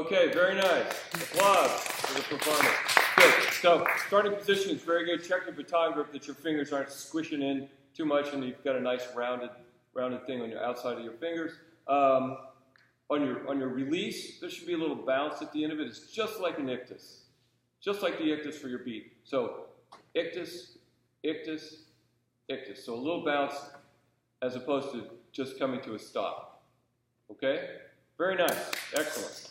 Okay, very nice. Applause for the performance. Good. So, starting position is very good. Check your baton grip that your fingers aren't squishing in too much and you've got a nice rounded thing on your outside of your fingers. On your release, there should be a little bounce at the end of it. It's just like an ictus. Just like the ictus for your beat. So, ictus, ictus, ictus. So a little bounce as opposed to just coming to a stop. Okay? Very nice. Excellent.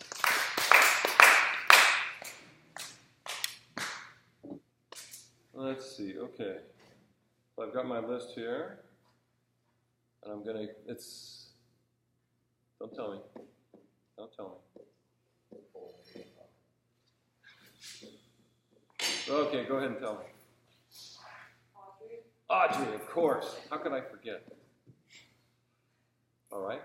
Let's see. Okay. So I've got my list here. And I'm going to, don't tell me. Don't tell me. Okay, go ahead and tell me. Audrey, of course. How could I forget? All right.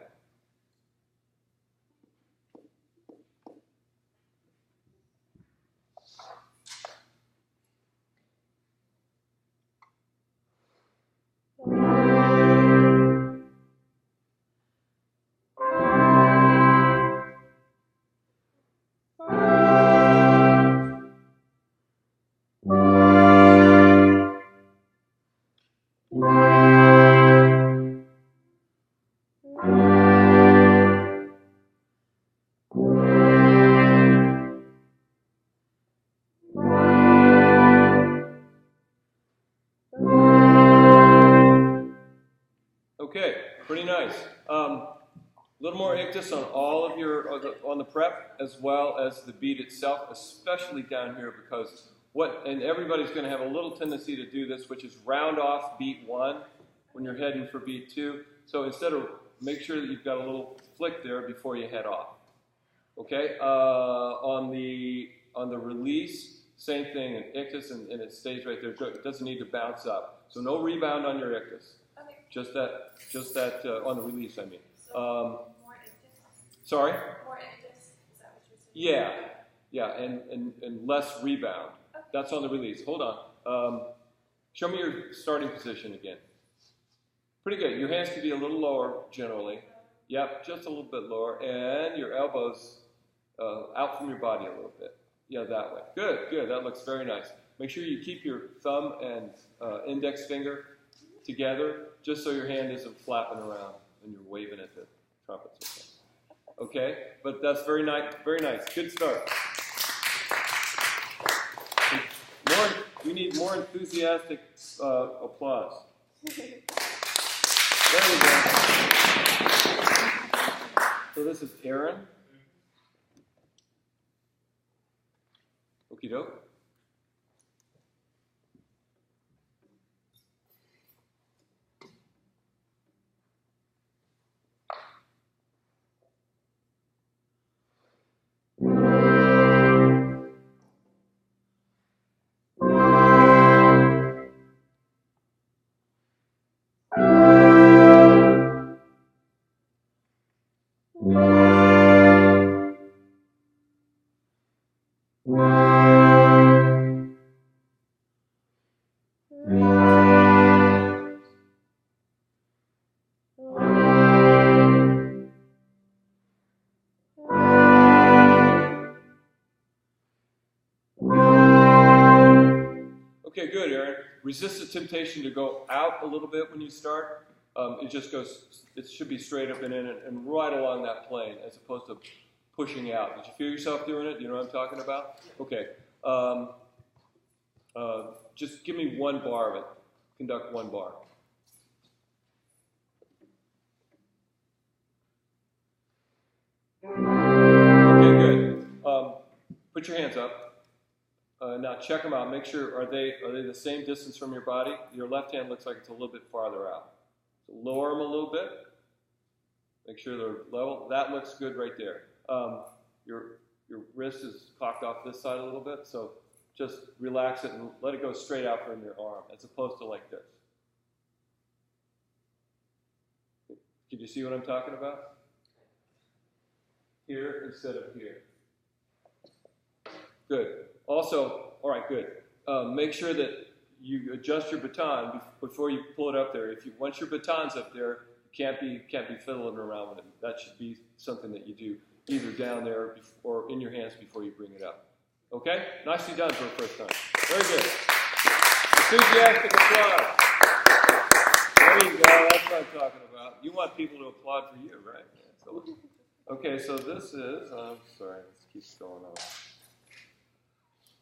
Okay, pretty nice. A little more ictus on all of your, on the prep as well as the beat itself, especially down here because and everybody's going to have a little tendency to do this, which is round off beat 1 when you're heading for beat 2. So instead of, make sure that you've got a little flick there before you head off. Okay, on the release, same thing, an ictus and it stays right there. It doesn't need to bounce up. So no rebound on your ictus. Just that on the release, I mean. More ictus? Sorry? More ictus? Is that what you're saying? Yeah, and less rebound. Okay. That's on the release. Hold on. Show me your starting position again. Pretty good. Your hands can be a little lower, generally. Yep, just a little bit lower. And your elbows out from your body a little bit. Yeah, that way. Good. That looks very nice. Make sure you keep your thumb and index finger together, just so your hand isn't flapping around and you're waving at the trumpets. Okay? But that's very nice. Very nice. Good start. We need more enthusiastic applause. There we go. So this is Aaron. Okie doke. Okay, good, Aaron. Resist the temptation to go out a little bit when you start. It just goes, it should be straight up and in and right along that plane as opposed to pushing out. Did you feel yourself doing it? Do you know what I'm talking about? Okay. Just give me one bar of it. Conduct one bar. Okay, good. Put your hands up. Now check them out. Make sure, are they the same distance from your body? Your left hand looks like it's a little bit farther out. So lower them a little bit. Make sure they're level. That looks good right there. Your wrist is cocked off this side a little bit, so just relax it and let it go straight out from your arm, as opposed to like this. Can you see what I'm talking about? Here instead of here. Good. Also, all right, good. Make sure that you adjust your baton before you pull it up there. Once your baton's up there, can't be fiddling around with it. That should be something that you do either down there or in your hands before you bring it up. Okay? Nicely done for the first time. Very good. Enthusiastic applause. There you go. That's what I'm talking about. You want people to applaud for you, right? So, okay, so this is, I'm sorry, this keeps going on.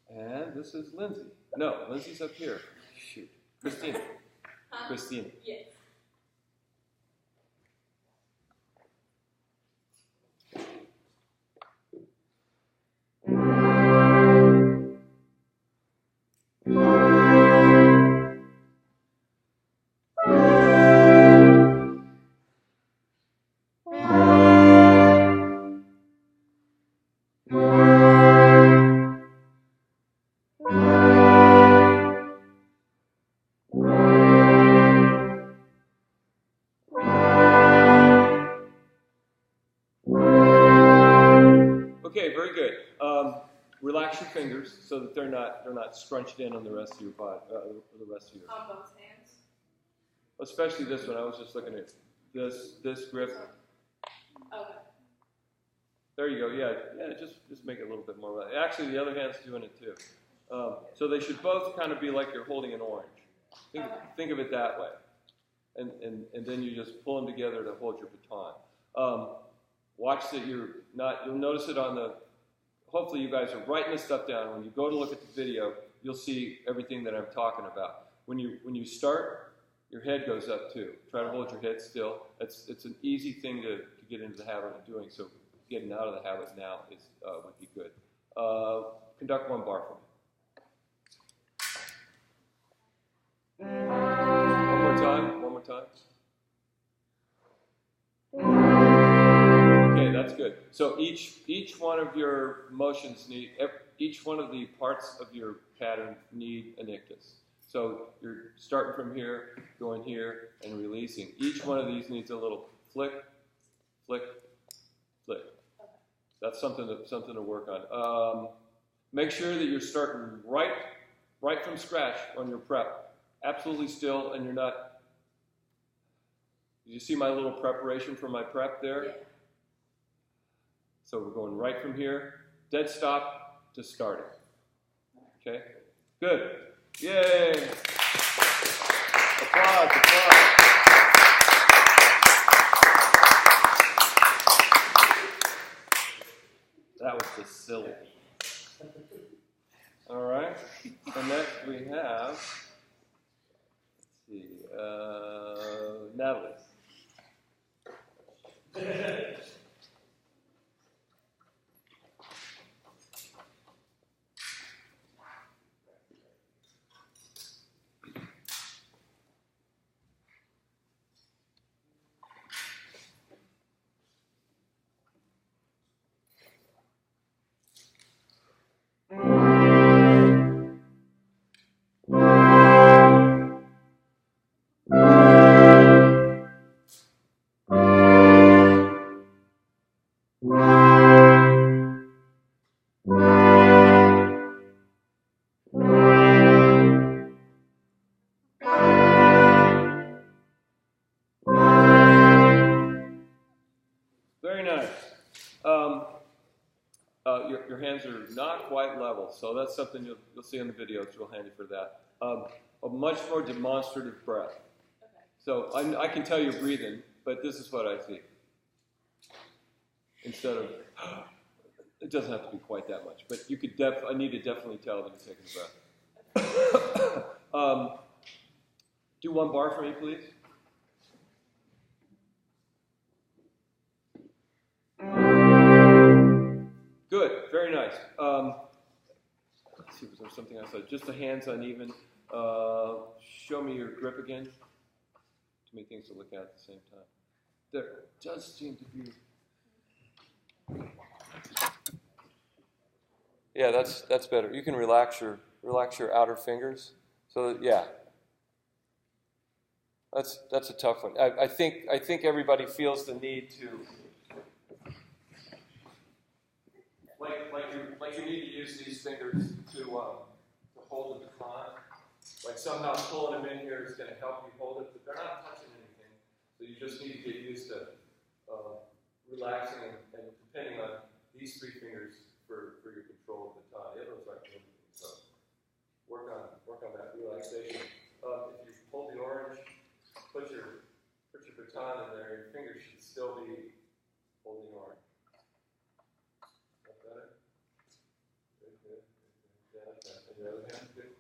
And this is Lindsay. No, Lindsay's up here. Shoot. Christina. Christina. Yes. Okay, very good. Relax your fingers so that they're not scrunched in on the rest of your body, the rest of your. On both hands. Especially this one. I was just looking at this grip. Okay. There you go. Yeah. Just make it a little bit more. Actually, the other hand's doing it too. So they should both kind of be like you're holding an orange. Think of it that way, and then you just pull them together to hold your baton. Watch that you're not. You'll notice it on the. Hopefully, you guys are writing this stuff down. When you go to look at the video, you'll see everything that I'm talking about. When you start, your head goes up too. Try to hold your head still. It's an easy thing to get into the habit of doing. So getting out of the habit now would be good. Conduct one bar for me. One more time. Okay, that's good. So each one of your motions each one of the parts of your pattern need an ictus. So you're starting from here, going here, and releasing. Each one of these needs a little flick, flick, flick. That's something to work on. Make sure that you're starting right from scratch on your prep. Absolutely still, and you're not. Did you see my little preparation for my prep there? Yeah. So we're going right from here, dead stop to starting. Okay? Good. Yay! Applause. That was just silly. All right. And next we have, let's see, Natalie. Very nice. Your hands are not quite level, so that's something you'll see in the video. It's real handy for that. A much more demonstrative breath. Okay. So I can tell you're breathing, but this is what I see. Instead of, it doesn't have to be quite that much, but you could I need to definitely tell that you're taking a breath. Do one bar for me, please. Good, very nice. Let's see, was there something else? Just the hands uneven. Show me your grip again. Too many things to look at the same time. There does seem to be. Yeah, that's better. You can relax your outer fingers. So that, yeah, that's a tough one. I think everybody feels the need to. Like you need to use these fingers to hold the baton. Like somehow pulling them in here is going to help you hold it, but they're not touching anything. So you you just need to get used to relaxing and depending on these three fingers for your control of the baton. The other one's right here. So work on that relaxation. If you hold the orange, put your baton in there, your fingers should still be holding orange. Is that better? Good. Yeah, okay. And your other hand, good.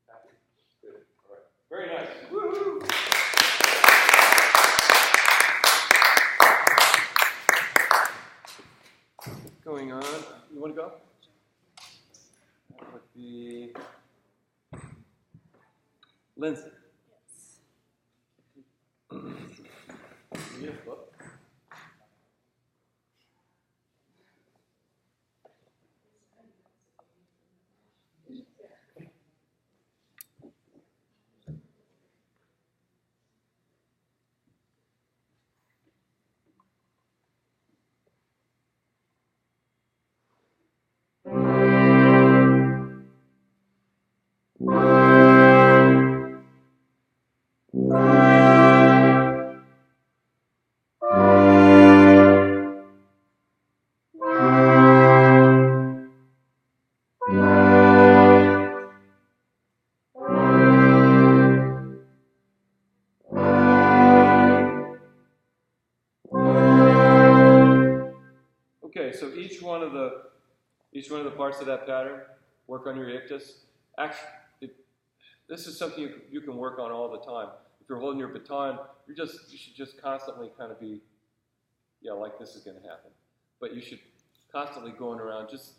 Happy? Good. All right. Very nice. Woo-hoo! Going on. You want to go? That would be Lindsay. Yes. Book. Okay, so each one of the parts of that pattern, work on your ictus. Actually, this is something you can work on all the time. If you're holding your baton, you should just constantly kind of be, like this is going to happen. But you should constantly going around, just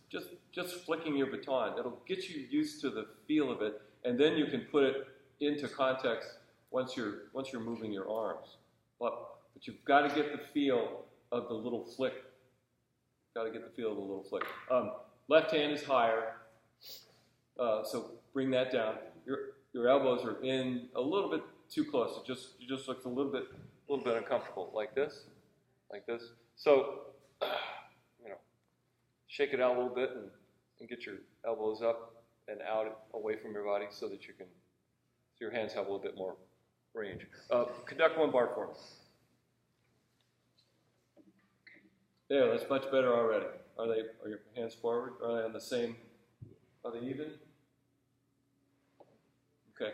flicking your baton. It'll get you used to the feel of it, and then you can put it into context once you're moving your arms. But you've got to get the feel of the little flick. Left hand is higher, so bring that down. Your elbows are in a little bit too close. It just looks a little bit uncomfortable, like this. So, shake it out a little bit and get your elbows up and out away from your body so that your hands have a little bit more range. Conduct one bar for me. There, that's much better already. Are your hands forward? Are they on the same? Are they even? Okay.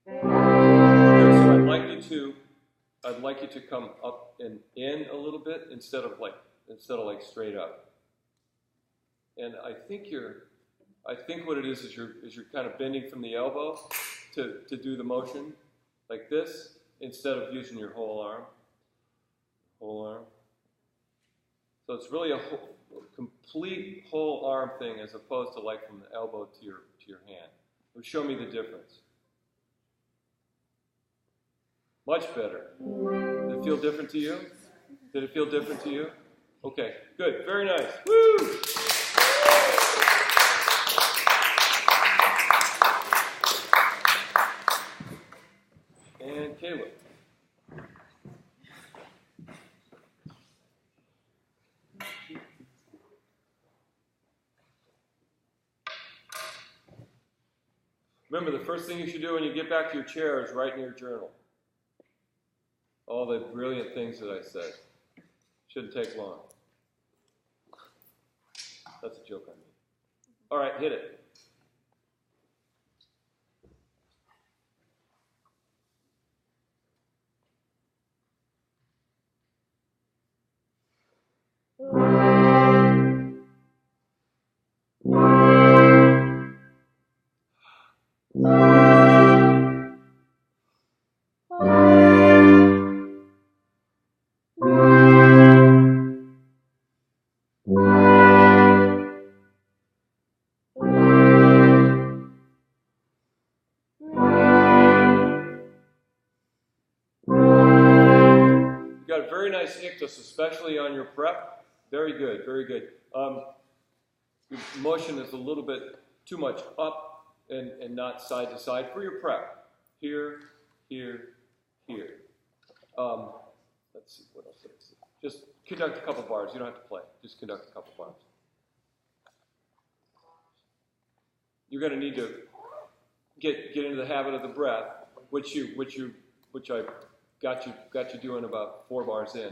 So I'd like you to come up and in a little bit instead of straight up. And I think what it is you're kind of bending from the elbow to do the motion like this instead of using your whole arm. So it's really a complete whole arm thing as opposed to like from the elbow to your hand. So show me the difference. Much better. Did it feel different to you? Okay, good. Very nice. Woo! And Caleb. Remember, the first thing you should do when you get back to your chair is write in your journal all the brilliant things that I said. Shouldn't take long. That's a joke on me. All right, hit it. Got a very nice ictus, especially on your prep. Very good, very good. Your motion is a little bit too much up and not side to side for your prep. Here. Let's see, what else did I see? Just conduct a couple bars. You don't have to play. Just conduct a couple bars. You're going to need to get into the habit of the breath. which I got you doing about 4 bars in.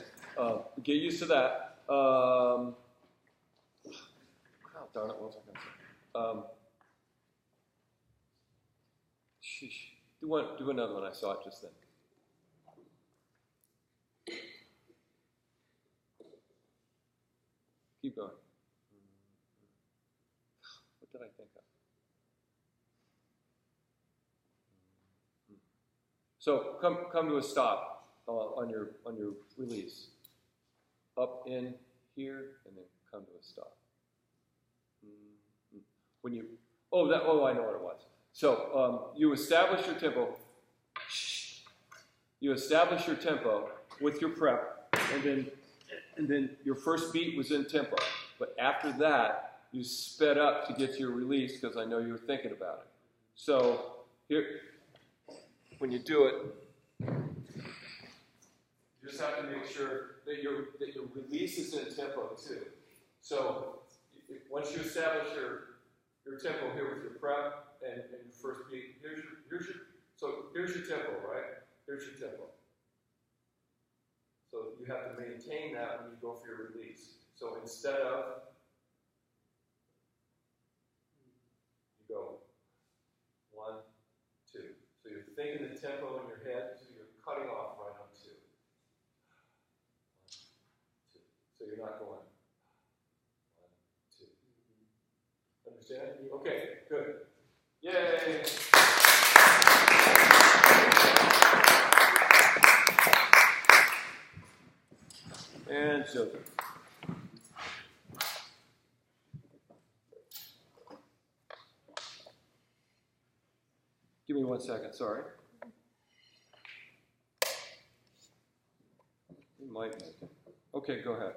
Get used to that. Oh, darn it, what was I going to say? Sheesh. Do another one. I saw it just then. Keep going. What did I think of? So come to a stop on your release. Up in here and then come to a stop. When you I know what it was. So you establish your tempo. You establish your tempo with your prep, and then your first beat was in tempo. But after that, you sped up to get to your release because I know you were thinking about it. So here, when you do it, you just have to make sure that your release is in tempo too. So once you establish your tempo here with your prep and your first beat, here's your tempo, right? Here's your tempo. So you have to maintain that when you go for your release. So instead of, you go 1, 2. So you're thinking the tempo in your head, so you're cutting off right on 2. 1, 2. So you're not going 1, 2. Understand? Okay, good. Yay! And Joseph. Give me 1 second, sorry. You might make it. Okay, go ahead.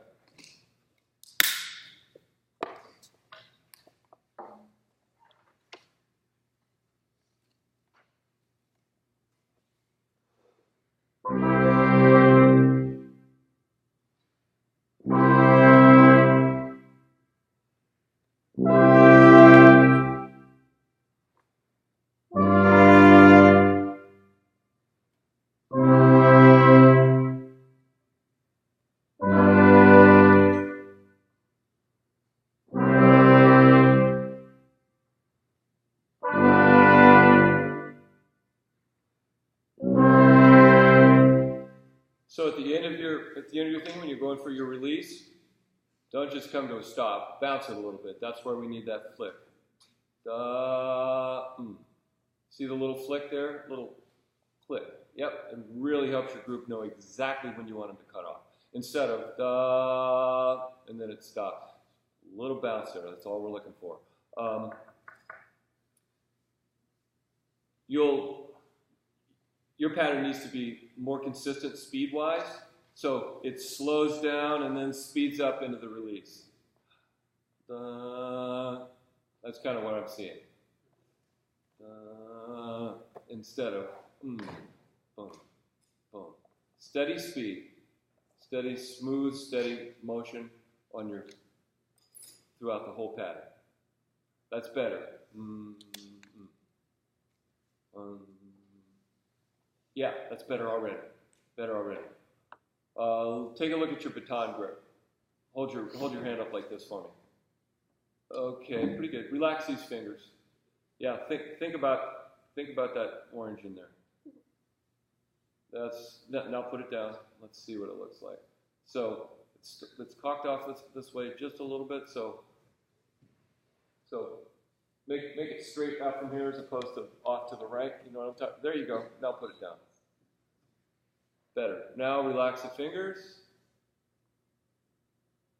So at the end of your thing, when you're going for your release, don't just come to a stop. Bounce it a little bit. That's where we need that flick. Da, See the little flick there? Little click. Yep. It really helps your group know exactly when you want them to cut off. Instead of da, and then it stops. A little bounce there. That's all we're looking for. Your pattern needs to be more consistent speed-wise, so it slows down and then speeds up into the release. That's kind of what I'm seeing. Instead of boom, boom. Steady speed, steady, smooth, steady motion on your throughout the whole pattern. That's better. Yeah, that's better already. Better already. Take a look at your baton grip. Hold your hand up like this for me. Okay, pretty good. Relax these fingers. Yeah, think about that orange in there. Now put it down. Let's see what it looks like. So it's cocked off this way just a little bit. So make it straight out from here as opposed to off to the right. You know what I'm talking? There you go. Now put it down. Better. Now relax the fingers.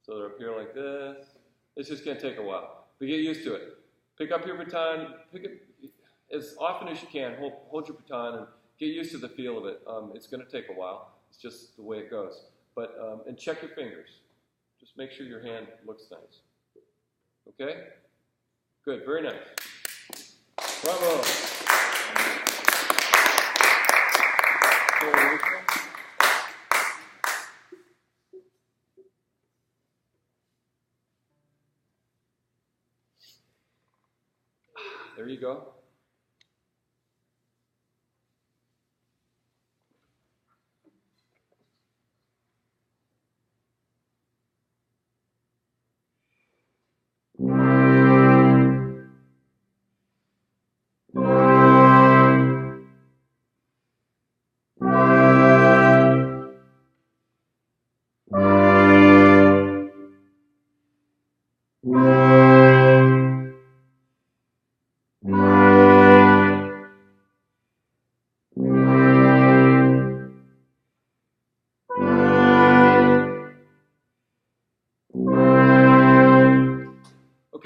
So they're up here like this. It's just going to take a while. But get used to it. Pick up your baton. Pick it as often as you can. Hold your baton and get used to the feel of it. It's going to take a while. It's just the way it goes. But and check your fingers. Just make sure your hand looks nice. Okay? Good. Very nice. Bravo. There you go.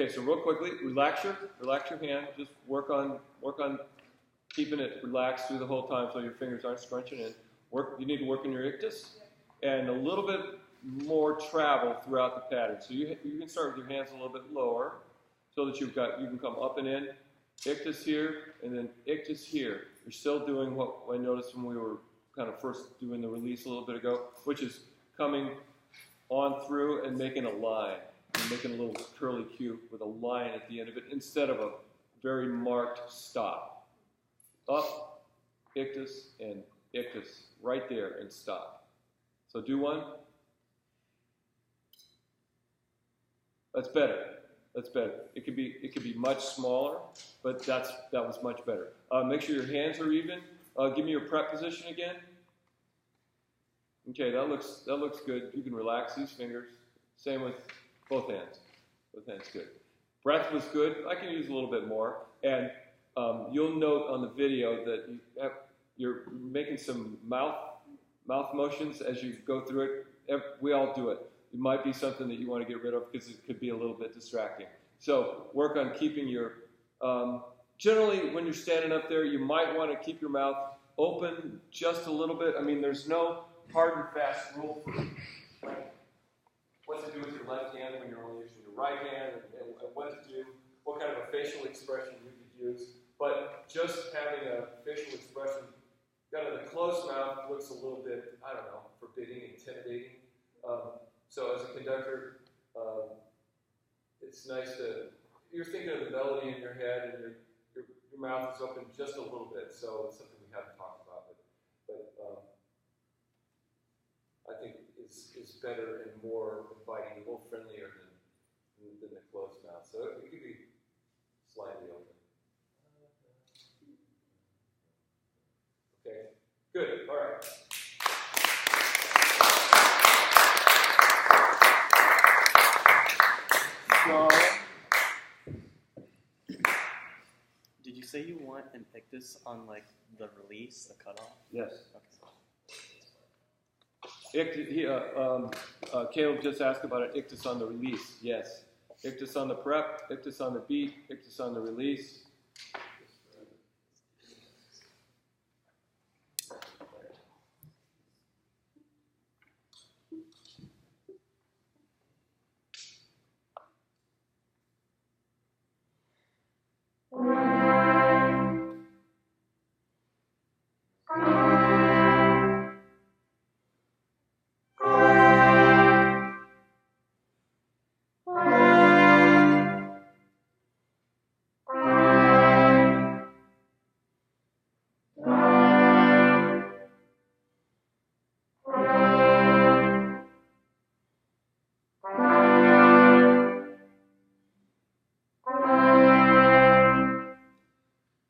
Okay, so real quickly, relax your hand. Just work on keeping it relaxed through the whole time so your fingers aren't scrunching in. You need to work on your ictus and a little bit more travel throughout the pattern. So you can start with your hands a little bit lower so that you can come up and in, ictus here, and then ictus here. You're still doing what I noticed when we were kind of first doing the release a little bit ago, which is coming on through and making a line, and making a little curly Q with a line at the end of it instead of a very marked stop. Up, ictus, and ictus, right there, and stop. So do one. That's better. That's better. It could be much smaller, but that was much better. Make sure your hands are even. Give me your prep position again. Okay, that looks good. You can relax these fingers. Same with both hands. Both hands good. Breath was good. I can use a little bit more. And you'll note on the video that you're making some mouth motions as you go through it. We all do it. It might be something that you want to get rid of because it could be a little bit distracting. So work on keeping your, generally when you're standing up there, you might want to keep your mouth open just a little bit. I mean, there's no hard and fast rule for like, what to do with your left hand when you're only using your right hand, and what to do, what kind of a facial expression you could use. But just having a facial expression, got a closed mouth looks a little bit, I don't know, forbidding, intimidating. So as a conductor, it's nice you're thinking of the melody in your head and your mouth is open just a little bit, so it's something we haven't talked about, but I think is better and more inviting, a little friendlier than the closed mouth. So it could be slightly open. Okay, good, all right. Did you say you want an ictus on like the release, the cutoff? Yes. Okay. Caleb just asked about an ictus on the release. Yes. Ictus on the prep, ictus on the beat, ictus on the release.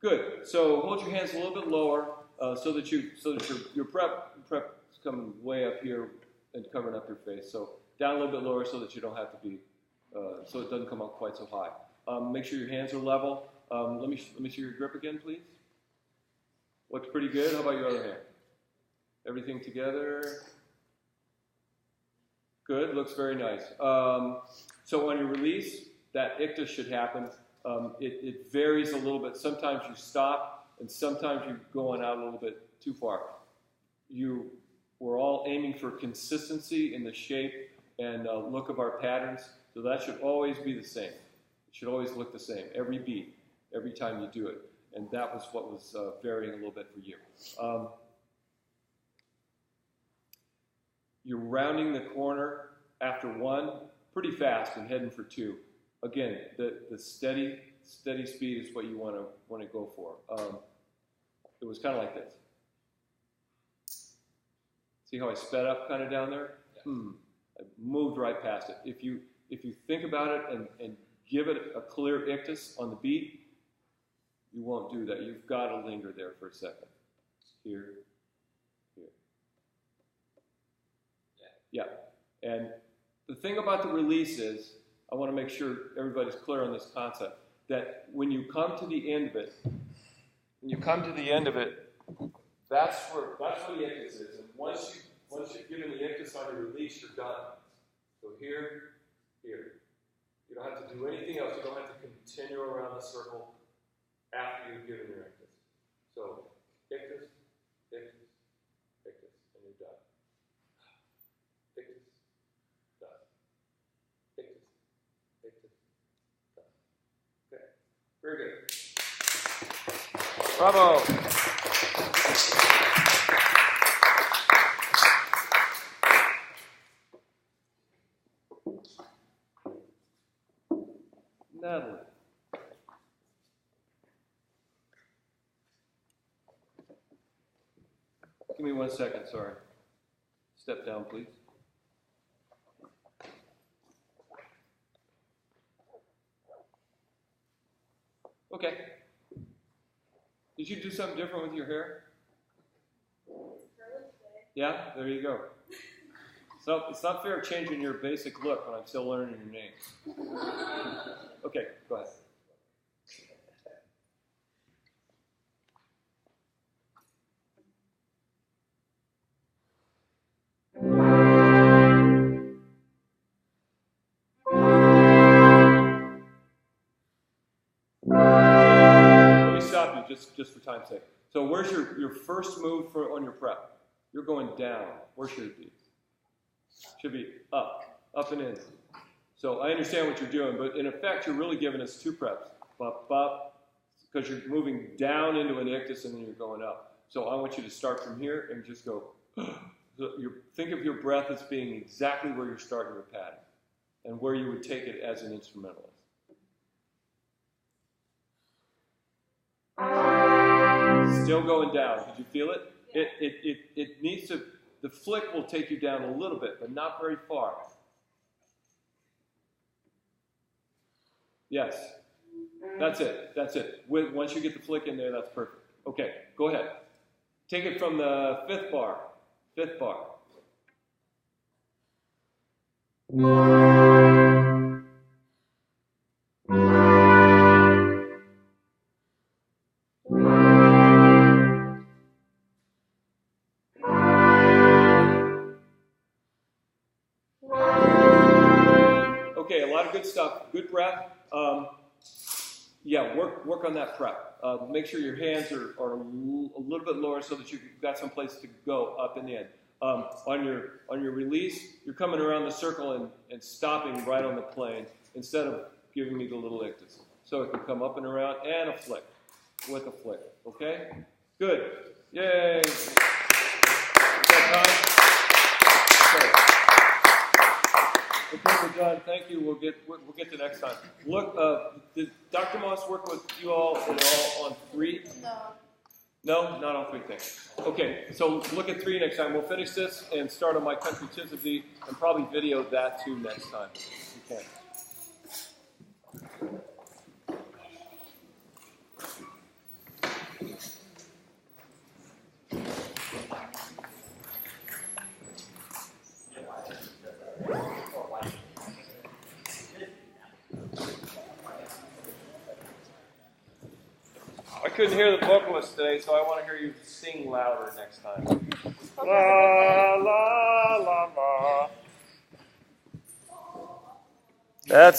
Good. So hold your hands a little bit lower so that your prep is coming way up here and covering up your face. So down a little bit lower so that you don't have to be so it doesn't come up quite so high. Make sure your hands are level. Let me see your grip again, please. Looks pretty good. How about your other hand? Everything together. Good. Looks very nice. So on your release, that ictus should happen. It varies a little bit. Sometimes you stop, and sometimes you're going out a little bit too far. We're all aiming for consistency in the shape and look of our patterns, so that should always be the same. It should always look the same, every beat, every time you do it. And that was what was varying a little bit for you. You're rounding the corner after one pretty fast and heading for two. Again, the steady speed is what you want to go for. It was kind of like this. See how I sped up kind of down there? Yeah. I moved right past it. If you think about it and give it a clear ictus on the beat, you won't do that. You've got to linger there for a second. Here. Yeah. And the thing about the release is, I want to make sure everybody's clear on this concept, that when you come to the end of it, that's where the ictus is. And once you've given the ictus on your release, you're done. So here. You don't have to do anything else. You don't have to continue around the circle after you've given your ictus. So, ictus, ictus, ictus, and you're done. Ictus, done. Ictus, ictus, done. Okay, very good. Bravo. Natalie. Give me 1 second, sorry. Step down, please. Okay. Did you do something different with your hair? Yeah, there you go. So it's not fair changing your basic look when I'm still learning your name. Okay, go ahead. Let me stop you just for time's sake. So where's your first move on your prep? You're going down. Where should it be? Should be up and in. So I understand what you're doing, but in effect, you're really giving us two preps. Bop, bop, because you're moving down into an ictus and then you're going up. So I want you to start from here and just go. So think of your breath as being exactly where you're starting your pattern and where you would take it as an instrumentalist. Still going down. Did you feel it? It needs to, the flick will take you down a little bit, but not very far. Yes. That's it. That's it. Once you get the flick in there, that's perfect. Okay, go ahead. Take it from the fifth bar. Fifth bar. Okay, a lot of good stuff. Good breath. Yeah, work on that prep. Make sure your hands are a little bit lower so that you've got some place to go up in the end. On your release, you're coming around the circle and stopping right on the plane instead of giving me the little ictus. So it can come up and around and a flick with a flick. Okay? Good. Yay. Is that time? Okay, we're done. Thank you. We'll get to next time. Look, did Dr. Moss work with you all at all on 3? No. No, not on 3 things. Okay, so look at 3 next time. We'll finish this and start on My Country 'Tis of Thee and probably video that too next time. Okay. I couldn't hear the vocalist today, so I want to hear you sing louder next time. La, la, la, la. That's